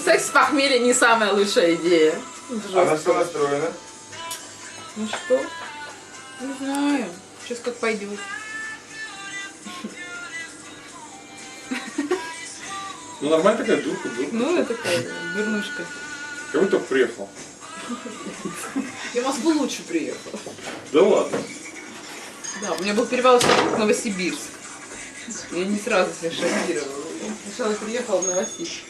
Секс с похмелья не самая лучшая идея. А на что настроена? Ну что? Не знаю. Сейчас как пойдет. Ну нормально такая дурка. Ну, я такая дурнушка. Как будто приехал. Я в Москву лучше приехала. Да ладно. Да, у меня был перевал в Новосибирск. Я не сразу себя шокировала. Сначала приехала в Новосибирск.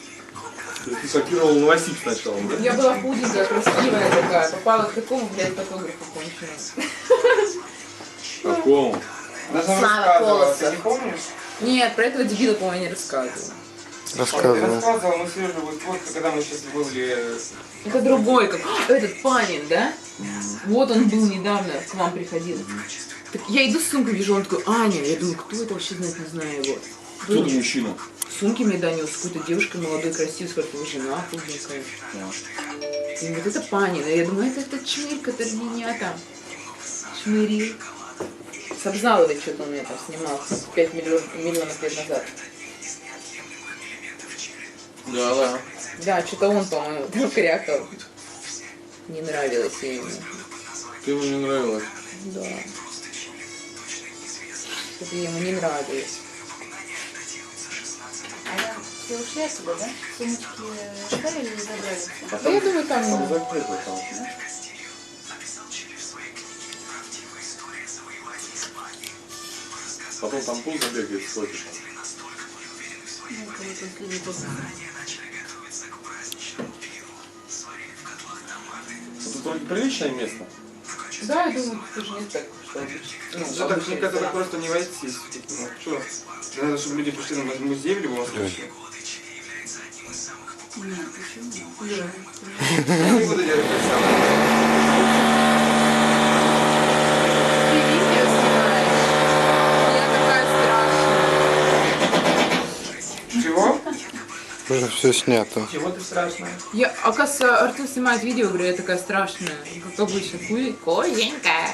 Ты шокировал Новосиб сначала, да? Я была худенькая, красивая такая. Попала к такому, блядь, фотографу конченому. Какому? Даже Слава рассказывала, Колосов. ты не помнишь? Нет, про этого дебила, по-моему, не рассказывала. Ты Рассказывал. рассказывал, мы Сережа, вот когда мы сейчас были... Это другой, как этот Панин, да? Вот он был недавно, к вам приходил. Так я иду с сумкой, вижу, он такой, Аня. Я думаю, кто это вообще знает, не знаю его. Кто ты мужчина? Сумки мне донес с какой-то девушкой молодой, красивой, сказал, его жена худенькая. И вот это Панин. И я думаю, это тот чмырь, который меня там чмырил. С Абзаловой что-то он у меня там снимался 5 миллионов лет назад. Да. Да, что-то он, по-моему, там крякал. Не нравилось я ему. Ты ему не нравилась. Да. Что-то ему не нравилось. А все ушли отсюда, да? Сумочки оставили или забрали? Да я думаю, там... Там закрыто там. Потом там пол забегает, схочешь. Ну, это последний год. Это только приличное место. Да, я думаю, тут уже нет так, что... Ну, так, мне кажется, так просто не войти. Ну, что? Надо, чтобы люди пришли на музей в любом случае. Нет, почему? Я не буду делать так само. Ты видео снимаешь? Я такая страшная. Чего? Уже все снято. Чего ты страшная? Я, оказывается, Артур снимает видео, говорю, я такая страшная. Как обычно, козенька.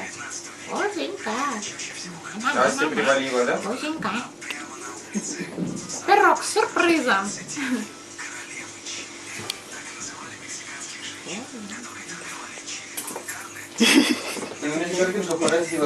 Козенька. Настя привалила, да? Козенька. Пирог с сюрпризом. Меня не поразило.